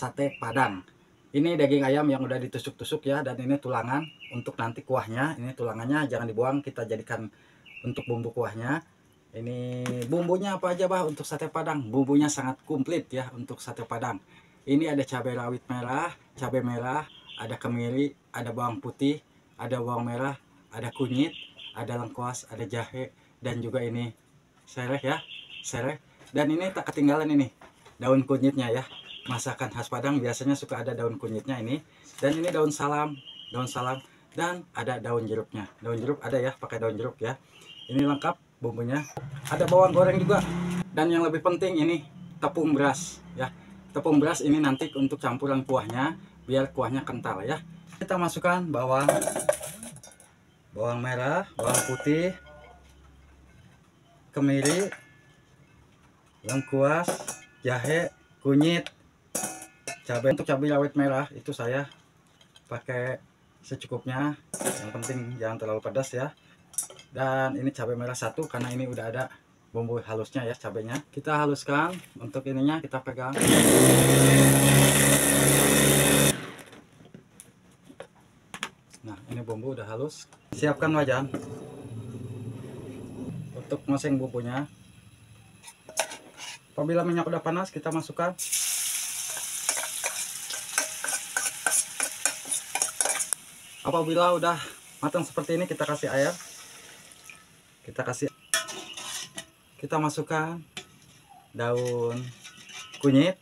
sate Padang. Ini daging ayam yang udah ditusuk-tusuk ya, dan ini tulangan untuk nanti kuahnya. Ini tulangannya jangan dibuang, kita jadikan untuk bumbu kuahnya. Ini bumbunya apa aja bah untuk sate Padang? Bumbunya sangat komplit ya untuk sate Padang. Ini ada cabai rawit merah, cabai merah, ada kemiri, ada bawang putih, ada bawang merah, ada kunyit, ada lengkuas, ada jahe, dan juga ini sereh ya, sereh. Dan ini tak ketinggalan ini daun kunyitnya ya. Masakan khas Padang biasanya suka ada daun kunyitnya ini. Dan ini daun salam, dan ada daun jeruknya. Daun jeruk ada ya, pakai daun jeruk ya. Ini lengkap bumbunya. Ada bawang goreng juga. Dan yang lebih penting ini tepung beras ya. Tepung beras ini nanti untuk campuran kuahnya biar kuahnya kental ya. Kita masukkan bawang merah, bawang putih, kemiri, lengkuas, jahe, kunyit, cabai. Untuk cabai rawit merah itu saya pakai secukupnya, yang penting jangan terlalu pedas ya. Dan ini cabai merah satu karena ini udah ada bumbu halusnya ya, cabainya kita haluskan. Untuk ininya kita pegang. Nah, ini bumbu udah halus. Siapkan wajan untuk ngoseng bumbunya. Apabila minyak udah panas, kita masukkan. Apabila udah matang seperti ini, kita kasih air. Kita masukkan daun kunyit,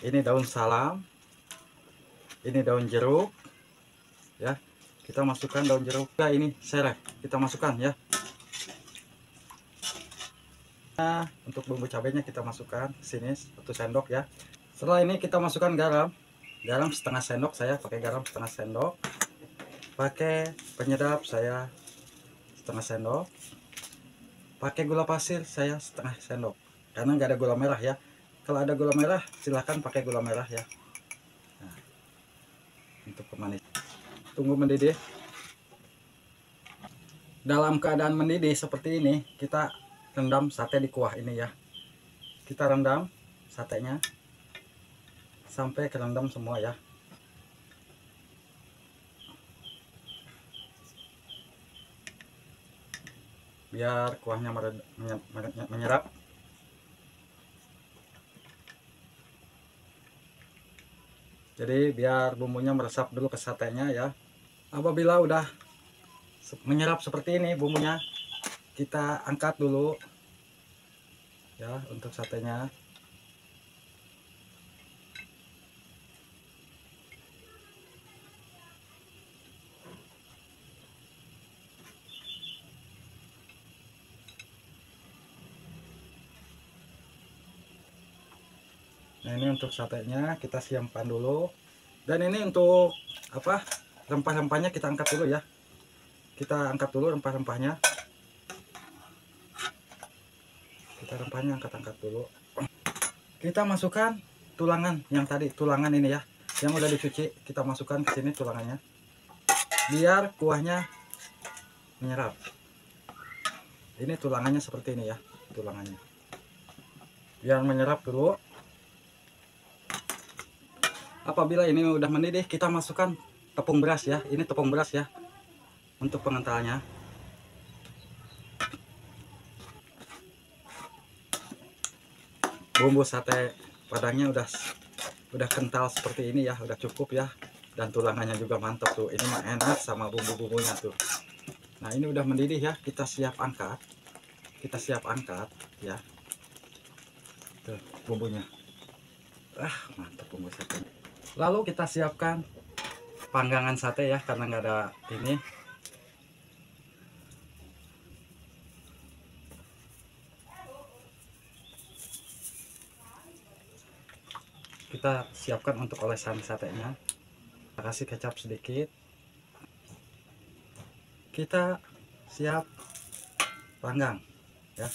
ini daun salam, ini daun jeruk ya. Kita masukkan daun jeruk. Nah, ini sereh kita masukkan ya. Nah, untuk bumbu cabenya kita masukkan sini 1 sendok ya. Setelah ini kita masukkan garam setengah sendok. Saya pakai garam setengah sendok. Pakai penyedap saya setengah sendok. Pakai gula pasir saya setengah sendok karena nggak ada gula merah ya. Kalau ada gula merah silahkan pakai gula merah ya. Nah, untuk pemanis. Tunggu mendidih. Dalam keadaan mendidih seperti ini, kita rendam sate di kuah ini ya. Kita rendam satenya sampai kerendam semua ya. Biar kuahnya menyerap. Jadi biar bumbunya meresap dulu ke satenya ya. Apabila udah menyerap seperti ini bumbunya, kita angkat dulu ya untuk satenya. Nah, ini untuk satenya kita siapkan dulu. Dan ini untuk apa, rempah-rempahnya kita angkat dulu ya. Kita angkat dulu rempah-rempahnya. Kita rempahnya angkat-angkat dulu. Kita masukkan tulangan yang tadi, tulangan ini ya, yang udah dicuci. Kita masukkan ke sini tulangannya. Biar kuahnya menyerap. Ini tulangannya seperti ini ya, tulangannya. Biar menyerap dulu. Apabila ini udah mendidih, kita masukkan tepung beras ya. Ini tepung beras ya untuk pengentalnya. Bumbu sate Padangnya udah kental seperti ini ya, udah cukup ya. Dan tulangannya juga mantap tuh. Ini mah enak sama bumbu-bumbunya tuh. Nah, ini udah mendidih ya, kita siap angkat. Ya. Tuh bumbunya. Mantap bumbu sate. Lalu kita siapkan panggangan sate ya, karena nggak ada ini. Kita siapkan untuk olesan satenya. Kita kasih kecap sedikit. Kita siap panggang ya.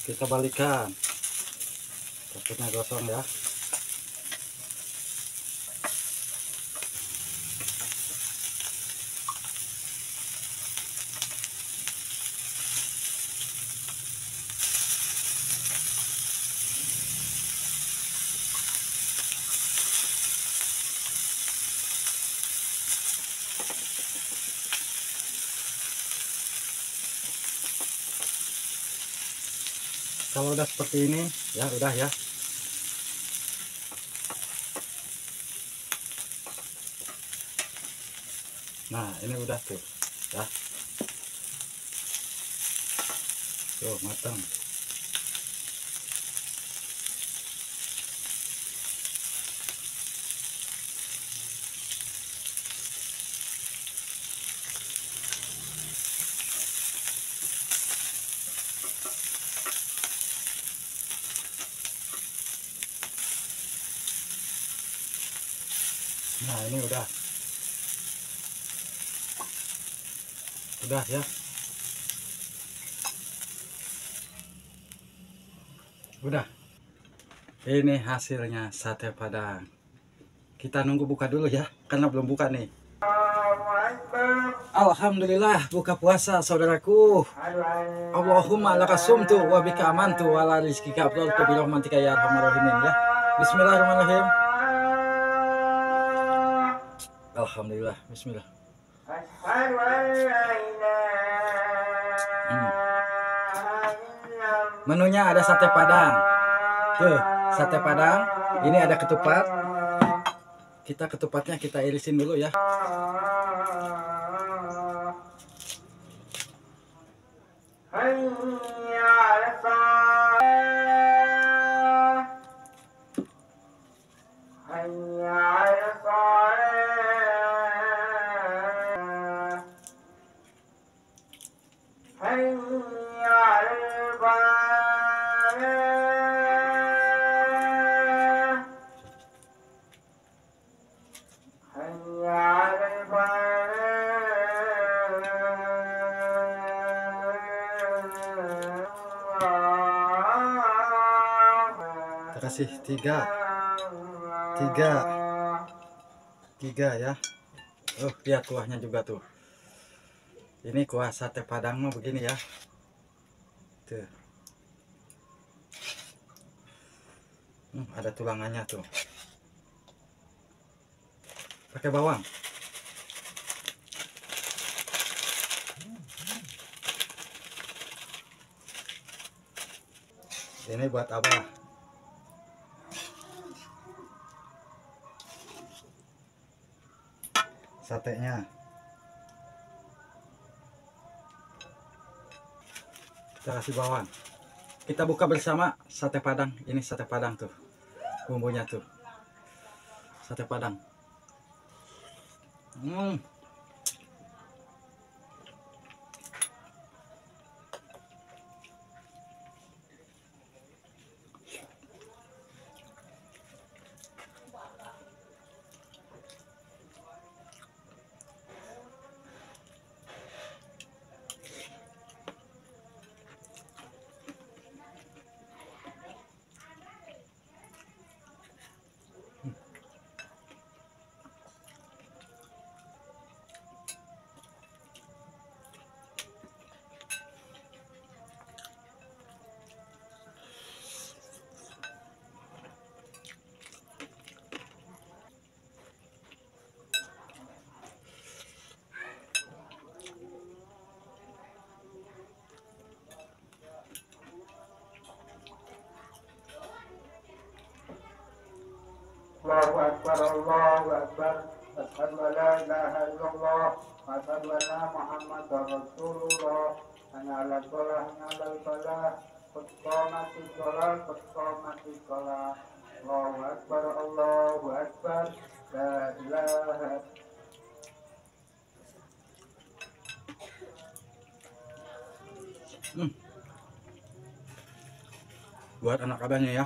Kita balikan, takutnya gosong ya. Kalau udah seperti ini ya udah ya. Nah ini udah tuh ya, tuh matang. Nah ini udah ya, udah. Ini hasilnya sate Padang. Kita nunggu buka dulu ya, karena belum buka nih. Alhamdulillah buka puasa saudaraku. Allahumma lakasumtu wa bika amantu wa la rizkika afdaltu bi rahmatika ya arhamar rahimin ya. Bismillahirrahmanirrahim. Alhamdulillah, bismillah. Menunya ada sate Padang. Tuh, sate Padang. Ini ada ketupat. Ketupatnya kita irisin dulu ya. Kita kasih tiga ya. Oh lihat kuahnya juga tuh. Ini kuah sate Padang mah begini ya. Tuh. Ada tulangannya tuh. Pakai bawang. Ini buat Abah. Satenya. Kita kasih bawang. Kita buka bersama sate Padang. Ini sate Padang tuh. Bumbunya tuh. Sate Padang. Allahu Akbar, Allahu Akbar. Asyhadu an la ilaha illallah wa asyhadu anna Muhammadar Rasulullah. Ana ala shalah, ana ala falah. Qad qamatis shalah, qad qamatis shalah. Allahu Akbar, Allahu Akbar. La ilaha. Buat anak abahnya ya.